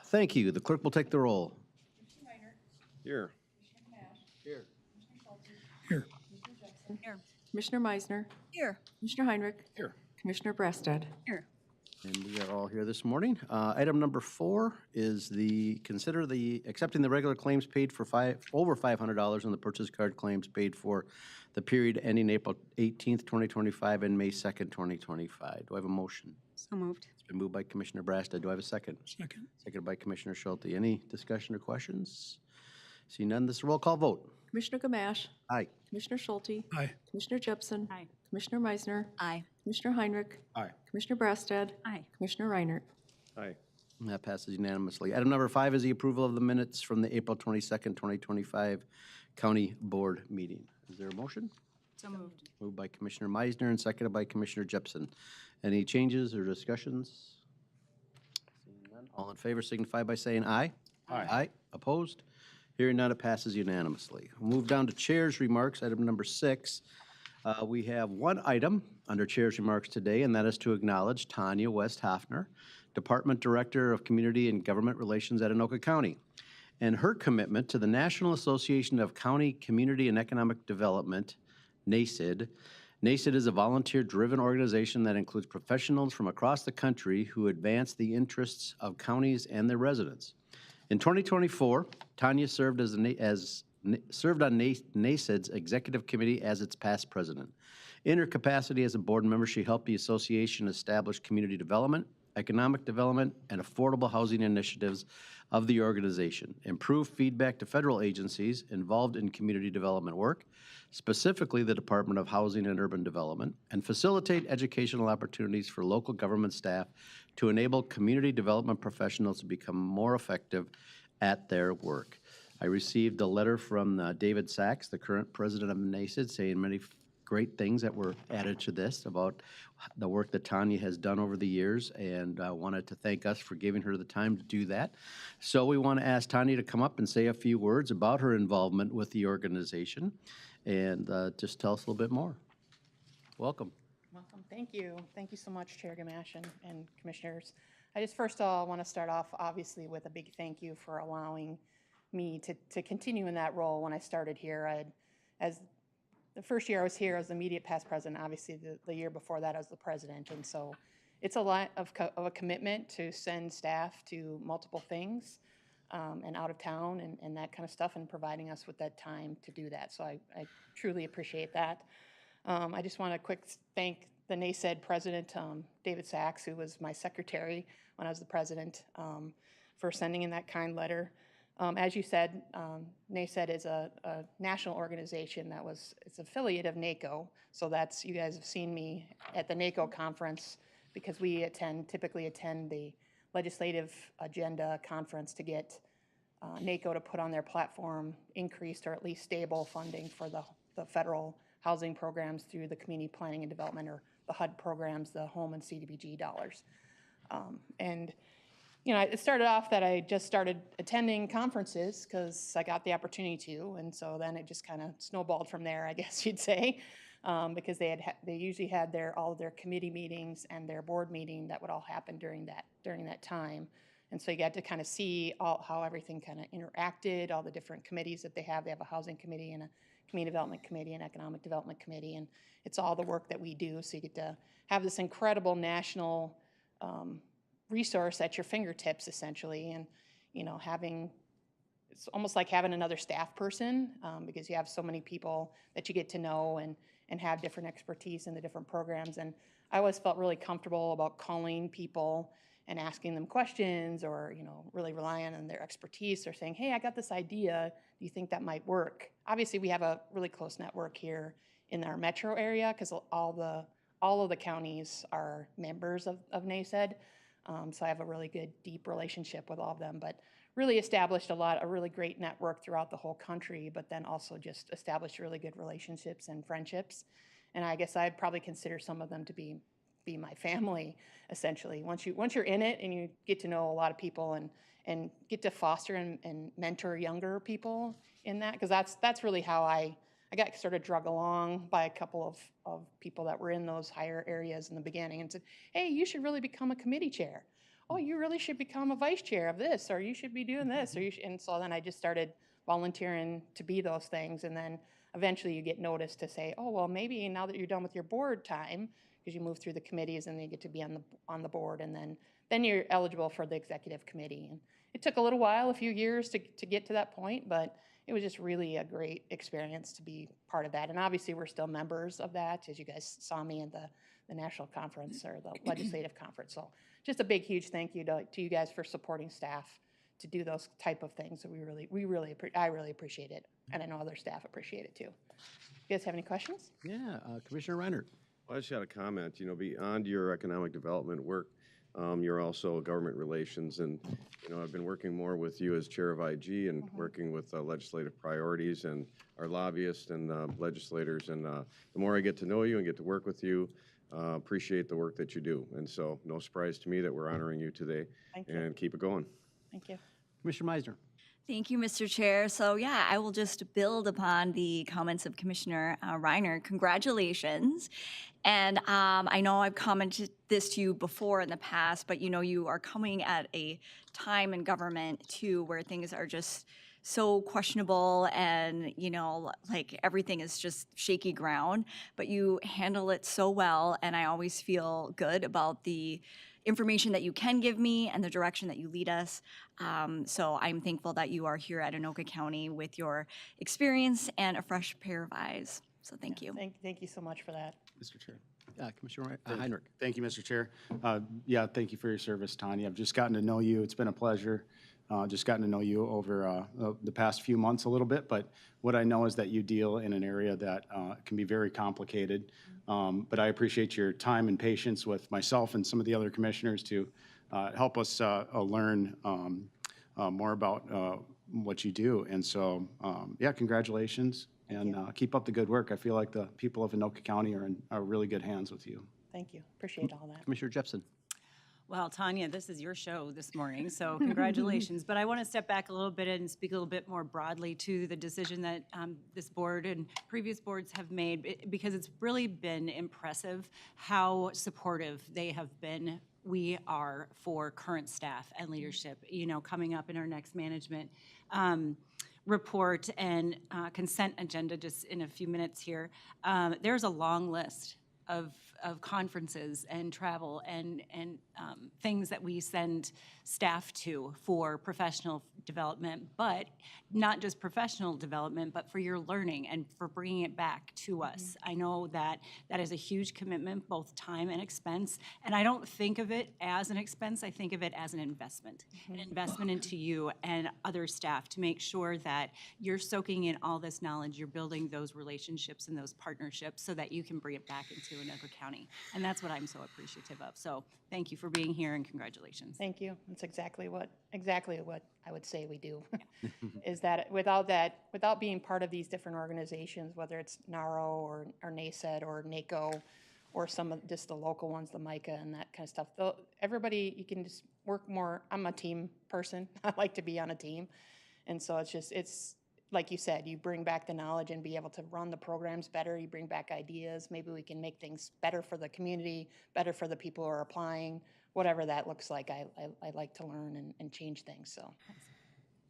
Thank you. The clerk will take the roll. Here. Here. Here. Here. Commissioner Meisner, Here. Commissioner Heinrich, Here. Commissioner Brassad. Here. And we are all here this morning. Item number 4 is consider accepting the regular claims paid for over $500 and the purchase card claims paid for the period ending April 18th, 2025 and May 2nd, 2025. Do I have a motion? So moved. It's been moved by Commissioner Brassad. Do I have a second? Second. Seconded by Commissioner Schulte. Any discussion or questions? See none, this is a roll call vote. Commissioner Gamache, Aye. Commissioner Schulte, Aye. Commissioner Jepson, Aye. Commissioner Meisner, Aye. Commissioner Heinrich, Aye. Commissioner Brassad, Aye. Commissioner Reinert. Aye. And that passes unanimously. Item number 5 is the approval of the minutes from the April 22nd, 2025 County Board meeting. Is there a motion? So moved. Moved by Commissioner Meisner and seconded by Commissioner Jepson. Any changes or discussions? Seeing none, all in favor signify by saying aye. Aye. Aye. Opposed? Hearing none, it passes unanimously. We'll move down to Chair's remarks, item number 6. We have one item under Chair's remarks today, and that is to acknowledge Tanya West Hafner, Department Director of Community and Government Relations at Anoka County, and her commitment to the National Association of County Community and Economic Development, NACID. NACID is a volunteer-driven organization that includes professionals from across the country who advance the interests of counties and their residents. In 2024, Tanya served on NACID's executive committee as its past president. In her capacity as a board member, she helped the association establish community development, economic development, and affordable housing initiatives of the organization, improve feedback to federal agencies involved in community development work, specifically the Department of Housing and Urban Development, and facilitate educational opportunities for local government staff to enable community development professionals to become more effective at their work. I received a letter from David Sachs, the current president of NACID, saying many great things that were added to this about the work that Tanya has done over the years, and wanted to thank us for giving her the time to do that. So we want to ask Tanya to come up and say a few words about her involvement with the organization, and just tell us a little bit more. Welcome. Welcome. Thank you. Thank you so much, Chair Gamache and commissioners. I just first of all want to start off obviously with a big thank you for allowing me to continue in that role. When I started here, as the first year I was here as the immediate past president, obviously the year before that I was the president. And so it's a lot of a commitment to send staff to multiple things and out of town and that kind of stuff, and providing us with that time to do that. So I truly appreciate that. I just want to quick thank the NACID president, David Sachs, who was my secretary when I was the president, for sending in that kind letter. As you said, NACID is a national organization it's affiliate of NACO. So that's, you guys have seen me at the NACO conference because we typically attend the legislative agenda conference to get NACO to put on their platform increased or at least stable funding for the federal housing programs through the community planning and development, or the HUD programs, the home and CDBG dollars. And you know, it started off that I just started attending conferences because I got the opportunity to, and so then it just kind of snowballed from there, I guess you'd say, because they usually had all of their committee meetings and their board meeting that would all happen during that time, and so you got to kind of see how everything kind of interacted, all the different committees that they have. They have a housing committee and a community development committee and economic development committee, and it's all the work that we do. So you get to have this incredible national resource at your fingertips, essentially, and you know, it's almost like having another staff person, because you have so many people that you get to know and have different expertise in the different programs. And I always felt really comfortable about calling people and asking them questions, or you know, really relying on their expertise, or saying, hey, I got this idea, do you think that might work? Obviously we have a really close network here in our metro area because all of the counties are members of NACID. So I have a really good, deep relationship with all of them, but really established a really great network throughout the whole country, but then also just established really good relationships and friendships. And I guess I'd probably consider some of them to be my family, essentially. Once you're in it and you get to know a lot of people and get to foster and mentor younger people in that, because that's really how I got sort of drug along by a couple of people that were in those higher areas in the beginning and said, hey, you should really become a committee chair. oh, you really should become a vice chair of this, or you should be doing this, or and so then I just started volunteering to be those things, and then eventually you get noticed to say, oh, well, maybe now that you're done with your board time, because you move through the committees and then you get to be on the board, and then you're eligible for the executive committee. And it took a little while, a few years to get to that point, but it was just really a great experience to be part of that. And obviously, we're still members of that, as you guys saw me in the national conference or the legislative conference. So just a big, huge thank you to you guys for supporting staff to do those type of things. So I really appreciate it. And I know other staff appreciate it too. You guys have any questions? Yeah, Commissioner Reinert. Well, I just had a comment, beyond your economic development work, you're also government relations, and, I've been working more with you as chair of IG and working with legislative priorities and our lobbyists and legislators, and the more I get to know you and get to work with you, appreciate the work that you do. And so no surprise to me that we're honoring you today. Thank you. And keep it going. Thank you. Commissioner Meisner. Thank you, Mr. Chair. So yeah, I will just build upon the comments of Commissioner Reiner. Congratulations. And I know I've commented this to you before in the past, but you are coming at a time in government too where things are just so questionable and, like everything is just shaky ground, but you handle it so well. And I always feel good about the information that you can give me and the direction that you lead us. So I'm thankful that you are here at Anoka County with your experience and a fresh pair of eyes. So thank you. Thank you so much for that. Mr. Chair. Commissioner Heinrich. Thank you, Mr. Chair. Yeah, thank you for your service, Tanya. I've just gotten to know you. It's been a pleasure. Just gotten to know you over the past few months a little bit, but what I know is that you deal in an area that can be very complicated. But I appreciate your time and patience with myself and some of the other commissioners to help us learn more about what you do. And so, yeah, congratulations, and keep up the good work. I feel like the people of Anoka County are in really good hands with you. Thank you. Appreciate all that. Commissioner Jepson. Well, Tanya, this is your show this morning, so congratulations. But I want to step back a little bit and speak a little bit more broadly to the decision that this board and previous boards have made, because it's really been impressive how supportive they have been. We are for current staff and leadership, coming up in our next management report and consent agenda just in a few minutes here. There's a long list of conferences and travel and things that we send staff to for professional development, but not just professional development, but for your learning and for bringing it back to us. I know that that is a huge commitment, both time and expense, and I don't think of it as an expense. I think of it as an investment into you and other staff to make sure that you're soaking in all this knowledge, you're building those relationships and those partnerships so that you can bring it back into Anoka County. And that's what I'm so appreciative of. So thank you for being here and congratulations. Thank you. That's exactly what I would say we do. Is that without being part of these different organizations, whether it's NARO or NASED or NACO or some of just the local ones, the MICA and that kind of stuff, everybody, you can just work more. I'm a team person. I like to be on a team. And so it's like you said, you bring back the knowledge and be able to run the programs better. You bring back ideas. Maybe we can make things better for the community, better for the people who are applying, whatever that looks like. I like to learn and change things. So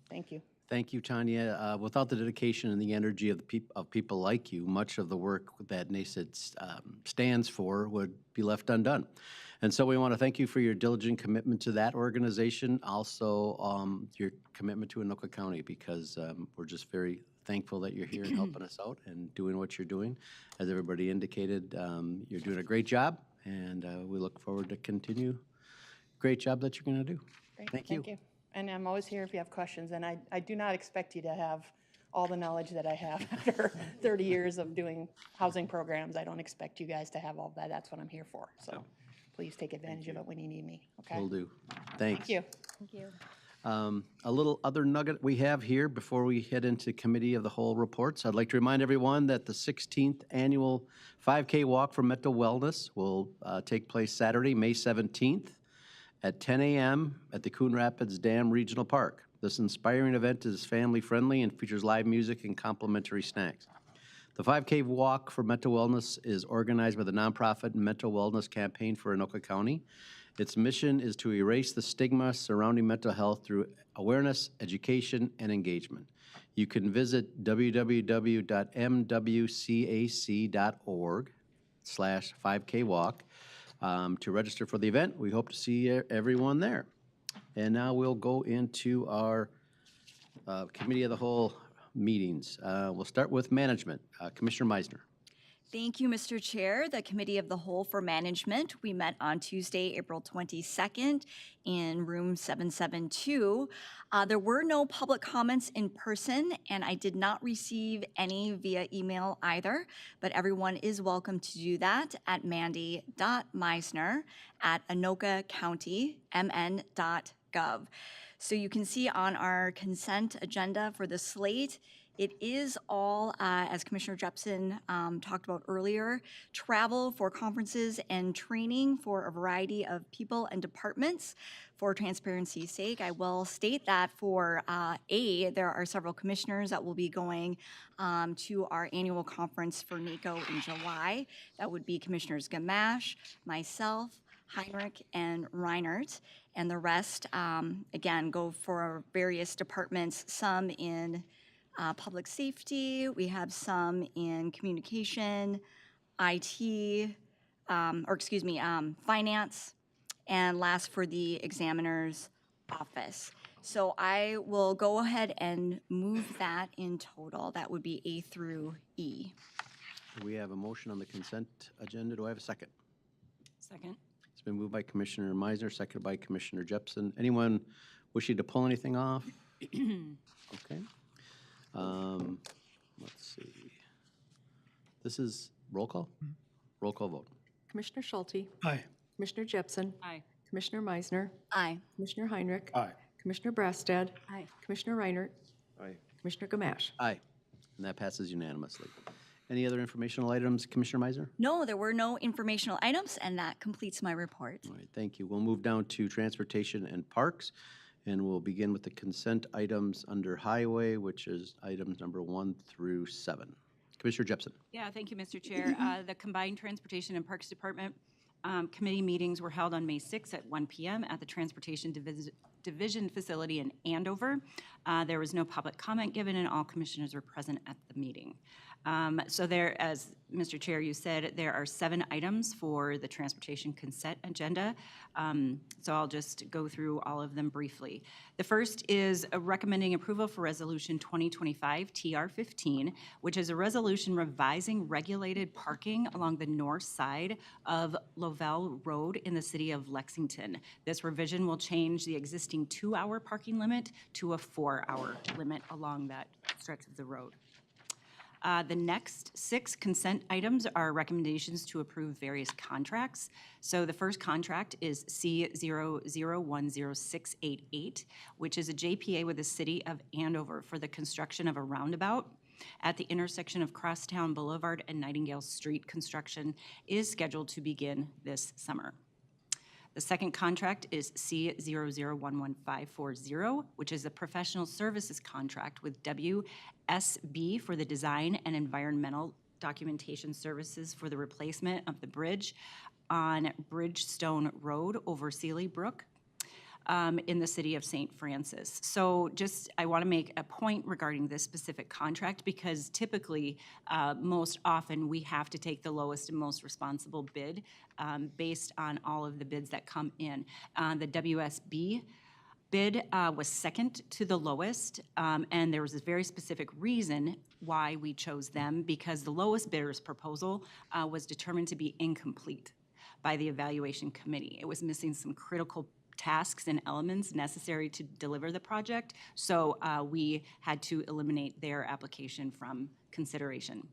thank you. Thank you, Tanya. Without the dedication and the energy of people like you, much of the work that NASED stands for would be left undone. And so we want to thank you for your diligent commitment to that organization, also your commitment to Anoka County, because we're just very thankful that you're here and helping us out and doing what you're doing. As everybody indicated, you're doing a great job, and we look forward to continue. Great job that you're going to do. Great. Thank you. And I'm always here if you have questions, and I do not expect you to have all the knowledge that I have after 30 years of doing housing programs. I don't expect you guys to have all that. That's what I'm here for. So please take advantage of it when you need me, okay? Will do. Thanks. Thank you. Thank you. A little other nugget we have here before we head into Committee of the Whole reports. I'd like to remind everyone that the 16th annual 5K Walk for Mental Wellness will take place Saturday, May 17th at 10 a.m. at the Coon Rapids Dam Regional Park. This inspiring event is family-friendly and features live music and complimentary snacks. The 5K Walk for Mental Wellness is organized by the nonprofit Mental Wellness Campaign for Anoka County Its mission is to erase the stigma surrounding mental health through awareness, education, and engagement. You can visit www.mwcac.org/5kwalk to register for the event. We hope to see everyone there. And now we'll go into our Committee of the Whole meetings. We'll start with management. Commissioner Meisner. Thank you, Mr. Chair. The Committee of the Whole for Management, we met on Tuesday, April 22nd in room 772. There were no public comments in person, and I did not receive any via email either, but everyone is welcome to do that at mandy.meisner@anokacounty.mn.gov. So you can see on our consent agenda for the slate, it is all, as Commissioner Jepson talked about earlier, travel for conferences and training for a variety of people and departments. For transparency's sake, I will state that for there are several commissioners that will be going to our annual conference for NACO in July. That would be Commissioners Gamache, myself, Heinrich, and Reinert. And the rest, again, go for various departments, some in public safety, we have some in communication, IT, finance, and last for the examiner's office. So I will go ahead and move that in total. That would be A through E. We have a motion on the consent agenda. Do I have a second? Second. It's been moved by Commissioner Meisner, seconded by Commissioner Jepson. Anyone wishing to pull anything off? Okay. Let's see. This is roll call? Roll call vote. Commissioner Schulte, Aye. Commissioner Jepson, Aye. Commissioner Meisner, Aye. Commissioner Heinrich, Aye. Commissioner Brassad, Aye. Commissioner Reinert, Aye. Commissioner Gamache. Aye. And that passes unanimously. Any other informational items, Commissioner Meisner? No, there were no informational items, and that completes my report. All right, thank you. We'll move down to transportation and parks, and we'll begin with the consent items under highway, which is items number 1 through 7. Commissioner Jepson. Yeah, thank you, Mr. Chair. The Combined Transportation and Parks Department committee meetings were held on May 6th at 1 p.m. at the Transportation Division facility in Andover. There was no public comment given, and all commissioners were present at the meeting. So there, as Mr. Chair, you said, there are 7 items for the transportation consent agenda. So I'll just go through all of them briefly. The first is recommending approval for Resolution 2025 TR15, which is a resolution revising regulated parking along the north side of Lovell Road in the city of Lexington. This revision will change the existing 2-hour parking limit to a 4-hour limit along that stretch of the road. The next 6 consent items are recommendations to approve various contracts. So the first contract is C0010688, which is a JPA with the city of Andover for the construction of a roundabout at the intersection of Crosstown Boulevard and Nightingale Street. Construction is scheduled to begin this summer. The second contract is C0011540, which is a professional services contract with WSB for the design and environmental documentation services for the replacement of the bridge on Bridgestone Road over Sealy Brook in the city of St. Francis. So just, I want to make a point regarding this specific contract because typically, most often, we have to take the lowest and most responsible bid based on all of the bids that come in. The WSB bid was second to the lowest, and there was a very specific reason why we chose them, because the lowest bidder's proposal was determined to be incomplete by the evaluation committee. It was missing some critical tasks and elements necessary to deliver the project, so we had to eliminate their application from consideration.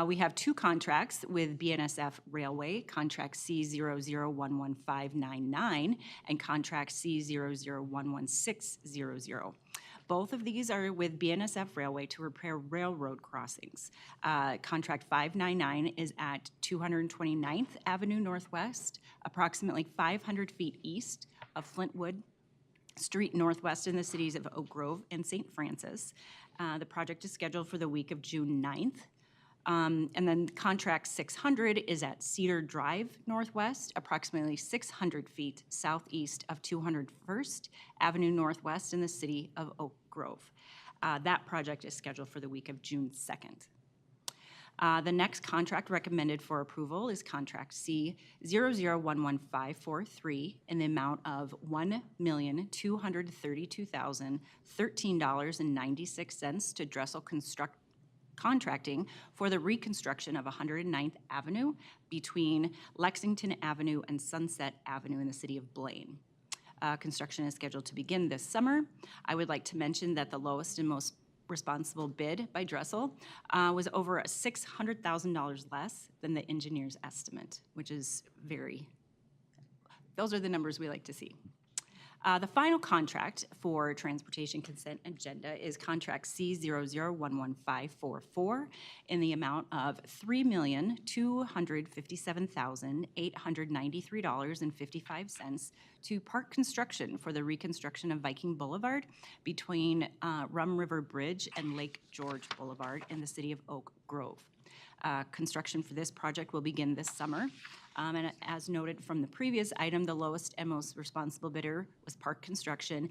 We have 2 contracts with BNSF Railway, contract C0011599 and contract C0011600. Both of these are with BNSF Railway to repair railroad crossings. Contract 599 is at 229th Avenue Northwest, approximately 500 feet east of Flintwood Street Northwest in the cities of Oak Grove and St. Francis. The project is scheduled for the week of June 9th. And then contract 600 is at Cedar Drive Northwest, approximately 600 feet southeast of 201st Avenue Northwest in the city of Oak Grove. That project is scheduled for the week of June 2nd. The next contract recommended for approval is contract C 0011543 in the amount of $1,232,013.96 to Dressel Contracting for the reconstruction of 109th Avenue between Lexington Avenue and Sunset Avenue in the city of Blaine. Construction is scheduled to begin this summer. I would like to mention that the lowest and most responsible bid by Dressel was over $600,000 less than the engineer's estimate, which is those are the numbers we like to see. The final contract for transportation consent agenda is contract C 0011544 in the amount of $3,257,893.55 to Park Construction for the reconstruction of Viking Boulevard between Rum River Bridge and Lake George Boulevard in the city of Oak Grove. Construction for this project will begin this summer. And as noted from the previous item, the lowest and most responsible bidder was Park Construction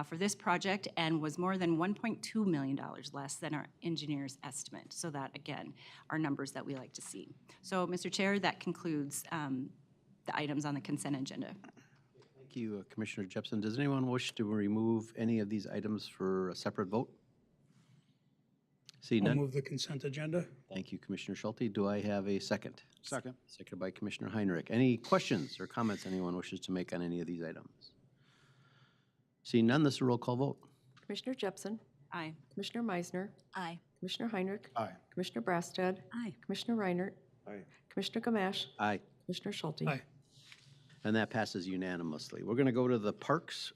for this project and was more than $1.2 million less than our engineer's estimate. So that, again, are numbers that we like to see. So, Mr. Chair, that concludes the items on the consent agenda. Thank you, Commissioner Jepson. Does anyone wish to remove any of these items for a separate vote? See I'll none? move the consent agenda. Thank you, Commissioner Schulte. Do I have a second? Second. Seconded by Commissioner Heinrich. Any questions or comments anyone wishes to make on any of these items? Seeing none, this is a roll call vote. Commissioner Jepson, Aye. Commissioner Meisner, Aye. Commissioner Heinrich, Aye. Commissioner Brassad, Aye. Commissioner Reinert, Aye. Commissioner Gamache, Aye. Commissioner Schulte. Aye. And that passes unanimously. We're going to go to the Parks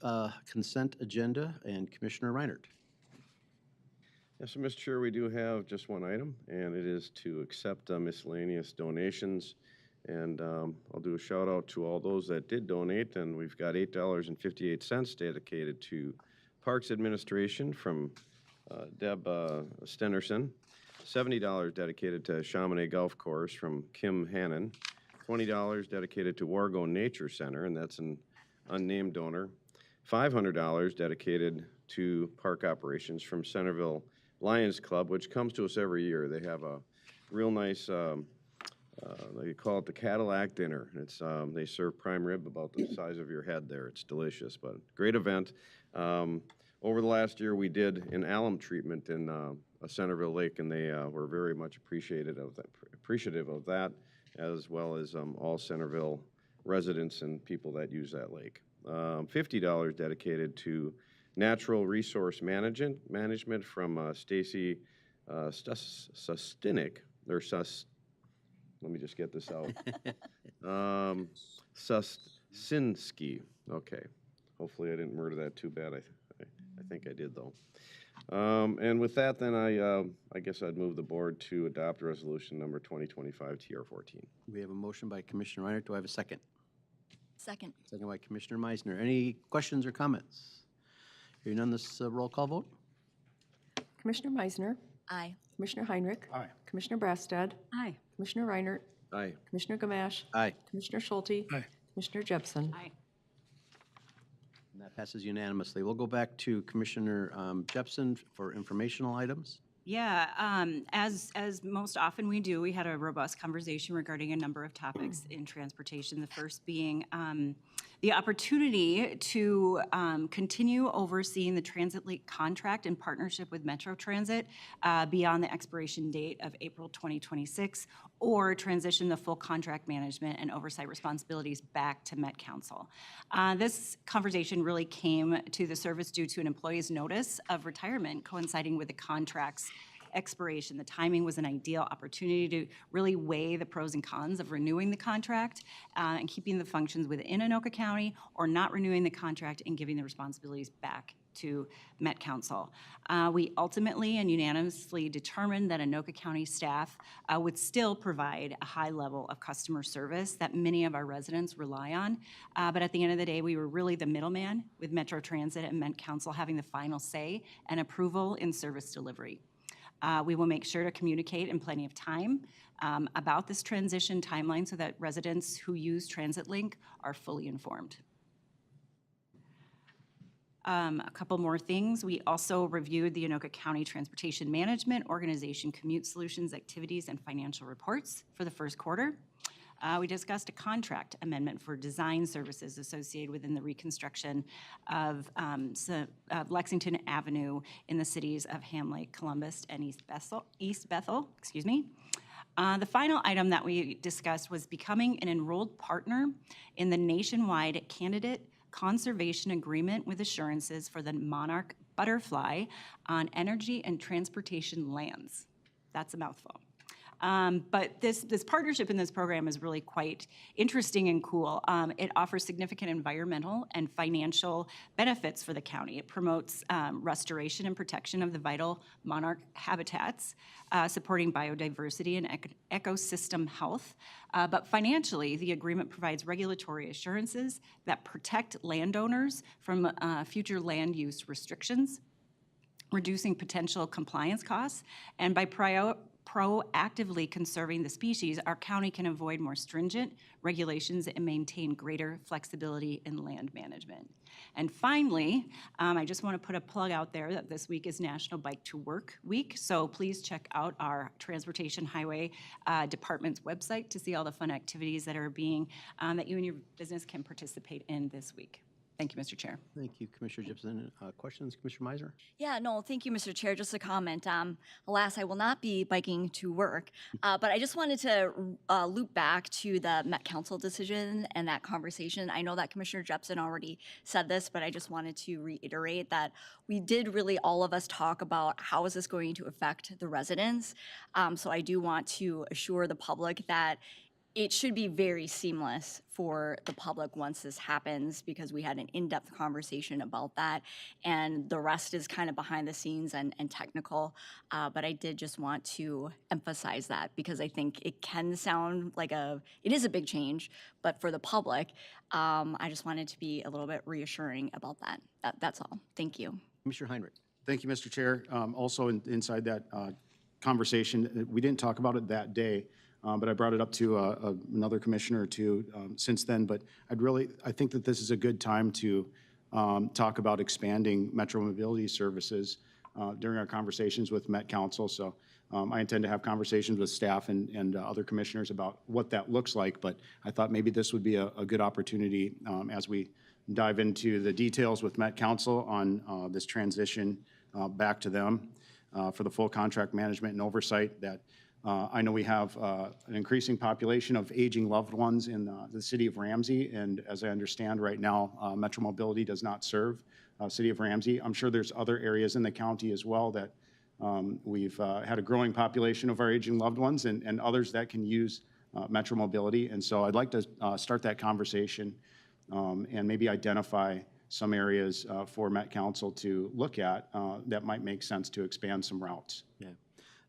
consent agenda, and Commissioner Reinert. Yes, so, Mr. Chair, we do have just one item, and it is to accept miscellaneous donations. And I'll do a shout out to all those that did donate, and we've got $8.58 dedicated to Parks Administration from Deb Stenerson, $70 dedicated to Chamonix Golf Course from Kim Hannon, $20 dedicated to Wargo Nature Center, and that's an unnamed donor, $500 dedicated to park operations from Centerville Lions Club, which comes to us every year. They have a real nice, they call it the Cadillac Dinner. It's they serve prime rib about the size of your head there. It's delicious, but great event. Over the last year, we did an alum treatment in Centerville Lake, and they were very much appreciative of that, as well as all Centerville residents and people that use that lake. $50 dedicated to Natural Resource Management from Stacy Sustinik, or let me just get this out. Susinski. Okay. Hopefully I didn't murder that too bad. I think I did, though. And with that, then I guess I'd move the board to adopt resolution number 2025 TR14. We have a motion by Commissioner Reinert. Do I have a second? Second. Second by Commissioner Meisner. Any questions or comments? Hearing none, this roll call vote. Commissioner Meisner, Aye. Commissioner Heinrich, Aye. Commissioner Brassad, Aye. Commissioner Reinert, Aye. Commissioner Gamache, Aye. Commissioner Schulte, Aye. Commissioner Jepson. Aye. And that passes unanimously. We'll go back to Commissioner Jepson for informational items. Yeah, as most often we do, we had a robust conversation regarding a number of topics in transportation. The first being the opportunity to continue overseeing the Transit Link contract in partnership with Metro Transit beyond the expiration date of April 2026, or transition the full contract management and oversight responsibilities back to Met Council. This conversation really came to the surface due to an employee's notice of retirement coinciding with the contract's expiration. The timing was an ideal opportunity to really weigh the pros and cons of renewing the contract and keeping the functions within Anoka County, or not renewing the contract and giving the responsibilities back to Met Council. We ultimately and unanimously determined that Anoka County staff would still provide a high level of customer service that many of our residents rely on. But at the end of the day, we were really the middleman, with Metro Transit and Met Council having the final say and approval in service delivery. We will make sure to communicate in plenty of time about this transition timeline so that residents who use TransitLink are fully informed. A couple more things. We also reviewed the Anoka County Transportation Management Organization Commute Solutions activities and financial reports for the first quarter. We discussed a contract amendment for design services associated within the reconstruction of Lexington Avenue in the cities of Ham Lake, Columbus, and East Bethel. Excuse me. The final item that we discussed was becoming an enrolled partner in the nationwide candidate conservation agreement with assurances for the Monarch Butterfly on energy and transportation lands. That's a mouthful. But this partnership in this program is really quite interesting and cool. It offers significant environmental and financial benefits for the county. It promotes restoration and protection of the vital monarch habitats, supporting biodiversity and ecosystem health. But financially, the agreement provides regulatory assurances that protect landowners from future land use restrictions, reducing potential compliance costs, and by proactively conserving the species, our county can avoid more stringent regulations and maintain greater flexibility in land management. And finally, I just want to put a plug out there that this week is National Bike to Work Week, so please check out our Transportation Highway Department's website to see all the fun activities that are being, that you and your business can participate in this week. Thank you, Mr. Chair. Thank you, Commissioner Gibson. Questions, Commissioner Meiser? Yeah, no, thank you, Mr. Chair. Just a comment. Alas, I will not be biking to work, but I just wanted to loop back to the Met Council decision and that conversation. I know that Commissioner Jepson already said this, but I just wanted to reiterate that we did really, all of us, talk about how is this going to affect the residents. So I do want to assure the public that it should be very seamless for the public once this happens, because we had an in-depth conversation about that, and the rest is kind of behind the scenes and technical. But I did just want to emphasize that, because I think it can sound like it is a big change, but for the public, I just wanted to be a little bit reassuring about that. That's all. Thank you. Commissioner Heinrich? Thank you, Mr. Chair. Also inside that conversation, we didn't talk about it that day, but I brought it up to another commissioner or two since then. But I think that this is a good time to talk about expanding Metro Mobility services during our conversations with Met Council. So I intend to have conversations with staff and other commissioners about what that looks like. But I thought maybe this would be a good opportunity as we dive into the details with Met Council on this transition back to them for the full contract management and oversight that I know we have an increasing population of aging loved ones in the city of Ramsey, and as I understand right now, Metro Mobility does not serve city of Ramsey. I'm sure there's other areas in the county as well that we've had a growing population of our aging loved ones and others that can use Metro Mobility. And so I'd like to start that conversation and maybe identify some areas for Met Council to look at that might make sense to expand some routes. Yeah,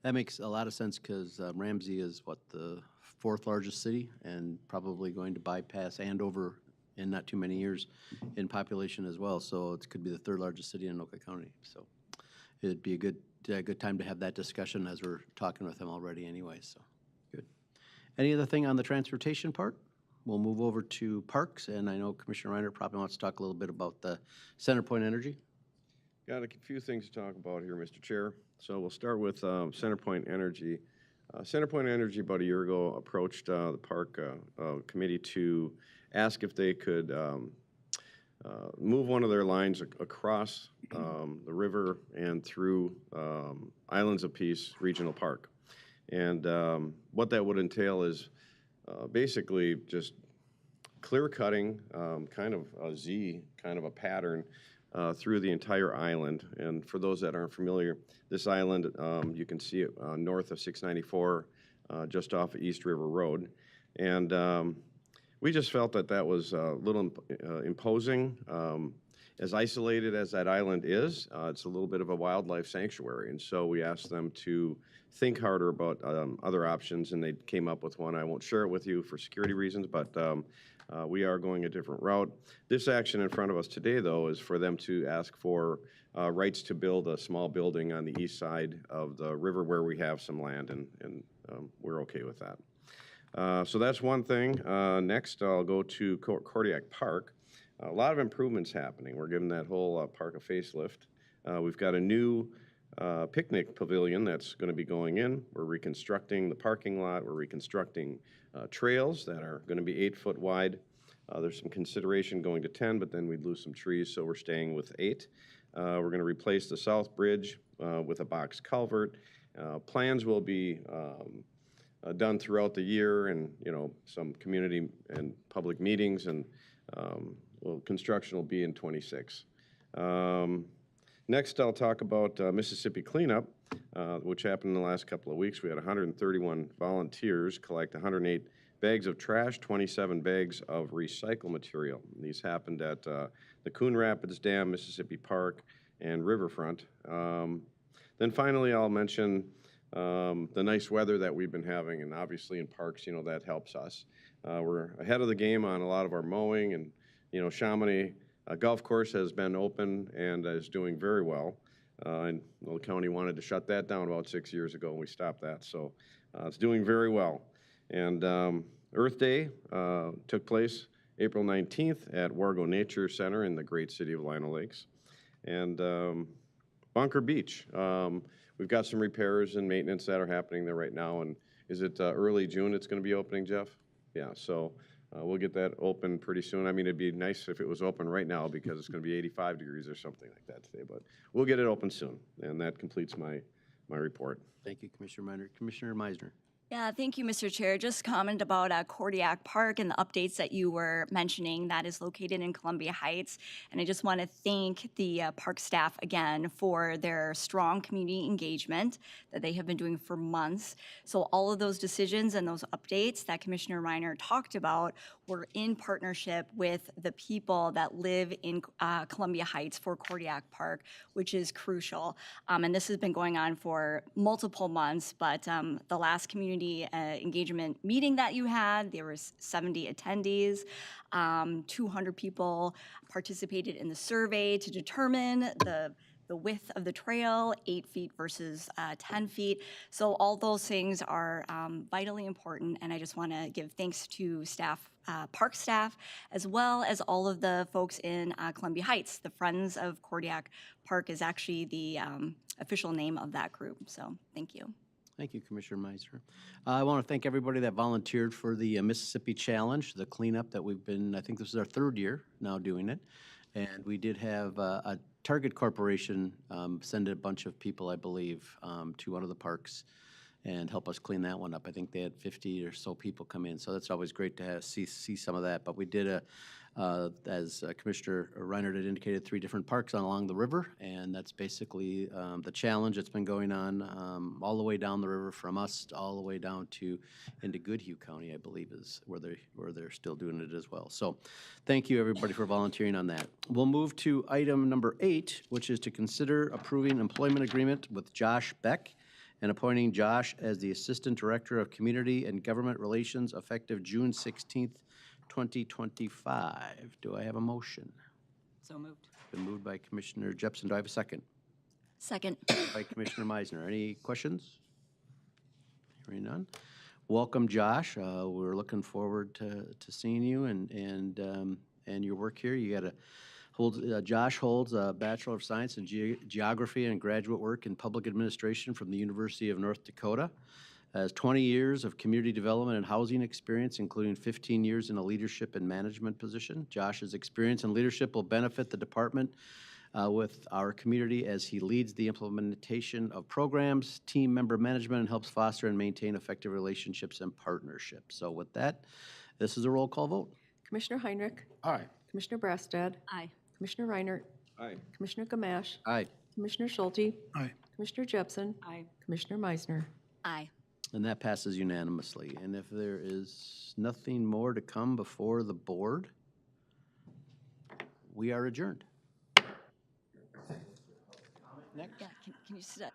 that makes a lot of sense, because Ramsey is, what, the 4th largest city, and probably going to bypass Andover in not too many years in population as well. So it could be the 3rd largest city in Anoka County. So it'd be a good time to have that discussion, as we're talking with them already anyway. So good. Any other thing on the transportation part? We'll move over to parks, and I know Commissioner Reiner probably wants to talk a little bit about the CenterPoint Energy. Got a few things to talk about here, Mr. Chair. So we'll start with CenterPoint Energy. CenterPoint Energy about a year ago approached the park committee to ask if they could move one of their lines across the river and through Islands of Peace Regional Park. And what that would entail is basically just clear cutting, kind of a Z, kind of a pattern through the entire island. And for those that aren't familiar, this island, you can see it north of 694, just off of East River Road. And we just felt that that was a little imposing. as isolated as that island is, it's a little bit of a wildlife sanctuary. And so we asked them to think harder about other options, and they came up with one. I won't share it with you for security reasons, but we are going a different route. This action in front of us today, though, is for them to ask for rights to build a small building on the east side of the river where we have some land, and we're okay with that. So that's one thing. Next, I'll go to Kodiak Park. A lot of improvements happening. We're giving that whole park a facelift. We've got a new picnic pavilion that's going to be going in. We're reconstructing the parking lot. We're reconstructing trails that are going to be 8 foot wide. There's some consideration going to 10, but then we'd lose some trees, so we're staying with 8. We're going to replace the south bridge with a box culvert. Plans will be done throughout the year, and some community and public meetings, and construction will be in '26. Next, I'll talk about Mississippi Cleanup, which happened in the last couple of weeks. We had 131 volunteers collect 108 bags of trash, 27 bags of recycled material. And these happened at the Coon Rapids Dam, Mississippi Park, and Riverfront. Then finally, I'll mention the nice weather that we've been having, and obviously in parks, that helps us. We're ahead of the game on a lot of our mowing, and Chamonix Golf Course has been open and is doing very well. And the county wanted to shut that down about 6 years ago, and we stopped that. So it's doing very well. And Earth Day took place April 19th at Wargo Nature Center in the great city of Lino Lakes. And Bunker Beach, we've got some repairs and maintenance that are happening there right now. And is it early June it's going to be opening, Jeff? Yeah, so we'll get that open pretty soon. I mean, it'd be nice if it was open right now because it's going to be 85 degrees or something like that today, but we'll get it open soon. And that completes my report. Thank you, Commissioner Minor. Commissioner Meisner. Yeah, thank you, Mr. Chair. Just comment about Kodiak Park and the updates that you were mentioning. That is located in Columbia Heights. And I just want to thank the park staff again for their strong community engagement that they have been doing for months. So all of those decisions and those updates that Commissioner Reiner talked about were in partnership with the people that live in Columbia Heights for Kodiak Park, which is crucial. And this has been going on for multiple months, but the last community engagement meeting that you had, there was 70 attendees. 200 people participated in the survey to determine the width of the trail, 8 feet versus 10 feet. So all those things are vitally important, and I just want to give thanks to staff, park staff, as well as all of the folks in Columbia Heights. The Friends of Kodiak Park is actually the official name of that group, so thank you. Thank you, Commissioner Meisner. I want to thank everybody that volunteered for the Mississippi Challenge, the cleanup that we've been, I think this is our 3rd year now doing it. And we did have a Target Corporation send a bunch of people, I believe, to one of the parks and help us clean that one up. I think they had 50 or so people come in, so that's always great to see some of that. But we did as Commissioner Reiner had indicated, 3 different parks along the river, and that's basically the challenge that's been going on all the way down the river from us all the way down to into Goodhue County, I believe, is where they're still doing it as well. So thank you, everybody, for volunteering on that. We'll move to item number 8, which is to consider approving employment agreement with Josh Beck and appointing Josh as the Assistant Director of Community and Government Relations effective June 16th, 2025. Do I have a motion? So moved. Been moved by Commissioner Jepsen. Do I have a second? Second. By Commissioner Meisner. Any questions? Hearing none. Welcome, Josh. We're looking forward to seeing you and your work here. You got Josh holds a Bachelor of Science in Geography and graduate work in Public Administration from the University of North Dakota. Has 20 years of community development and housing experience, including 15 years in a leadership and management position. Josh's experience and leadership will benefit the department with our community as he leads the implementation of programs, team member management, and helps foster and maintain effective relationships and partnerships. So with that, this is a roll call vote. Commissioner Heinrich, Aye. Commissioner Brastad, Aye. Commissioner Reiner, Aye. Commissioner Gamache, Aye. Commissioner Schulte, Aye. Commissioner Jepsen, Aye. Commissioner Meisner. Aye. And that passes unanimously. And if there is nothing more to come before the board, we are adjourned. next? Yeah, can you sit